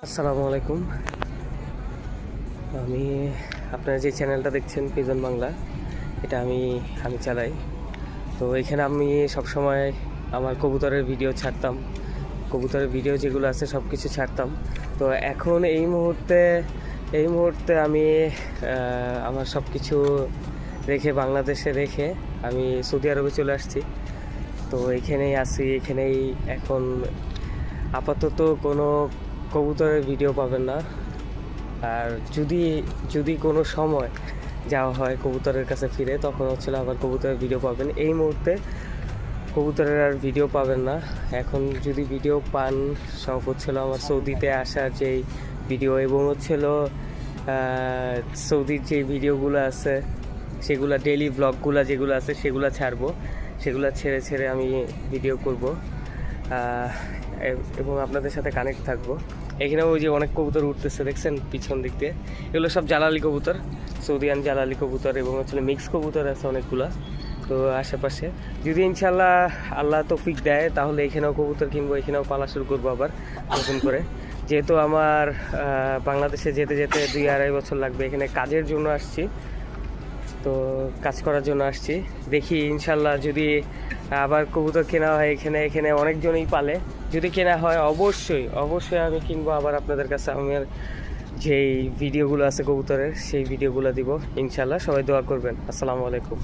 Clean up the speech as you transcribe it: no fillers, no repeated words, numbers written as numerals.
আসসালামু আলাইকুম। আমি আপনারা যে চ্যানেলটা দেখছেন পিজন বাংলা, এটা আমি চালাই। তো এখানে আমি সবসময় আমার কবুতরের ভিডিও ছাড়তাম, কবুতরের ভিডিও যেগুলো আছে সব কিছু ছাড়তাম। তো এখন এই মুহূর্তে আমি আমার সব কিছু রেখে, বাংলাদেশে রেখে আমি সৌদি আরবে চলে আসছি। তো এখানেই আছি, এখানেই এখন আপাতত কোনো কবুতরের ভিডিও পাবেন না। আর যদি কোনো সময় যাওয়া হয় কবুতরের কাছে ফিরে, তখন হচ্ছিল আবার কবুতরের ভিডিও পাবেন। এই মুহূর্তে কবুতরের আর ভিডিও পাবেন না। এখন যদি ভিডিও পান, সব হচ্ছিল আমার সৌদিতে আসার যেই ভিডিও, এবং হচ্ছিল সৌদির যে ভিডিওগুলো আছে সেগুলো, ডেইলি ব্লগগুলো যেগুলো আছে সেগুলো ছাড়বো, সেগুলো ছেড়ে আমি ভিডিও করব এবং আপনাদের সাথে কানেক্ট থাকবো। এখানে ওই যে অনেক কবুতর উঠতেছে দেখছেন পিছন দিক দিয়ে, এগুলো সব জালালি কবুতর, সৌদিয়ান জালালি কবুতর, এবং হচ্ছে মিক্স কবুতর আছে অনেকগুলা। তো আশেপাশে যদি ইনশাল্লাহ আল্লাহ তৌফিক দেয়, তাহলে এখানেও কবুতর কিনবো, এখানেও পালা শুরু করবো আবার নতুন করে। যেহেতু আমার বাংলাদেশে যেতে 2-2.5 বছর লাগবে। এখানে কাজের জন্য আসছি, তো কাজ করার জন্য আসছি। দেখি ইনশাল্লাহ যদি আবার কবুতর কেনা হয়, এখানে অনেকজনই পালে, যদি কেনা হয় অবশ্যই আমি কিনবো আবার আপনাদের কাছে। আমার যেই ভিডিওগুলো আছে কবুতরের, সেই ভিডিওগুলো দিব ইনশাল্লাহ। সবাই দোয়া করবেন। আসসালামু আলাইকুম।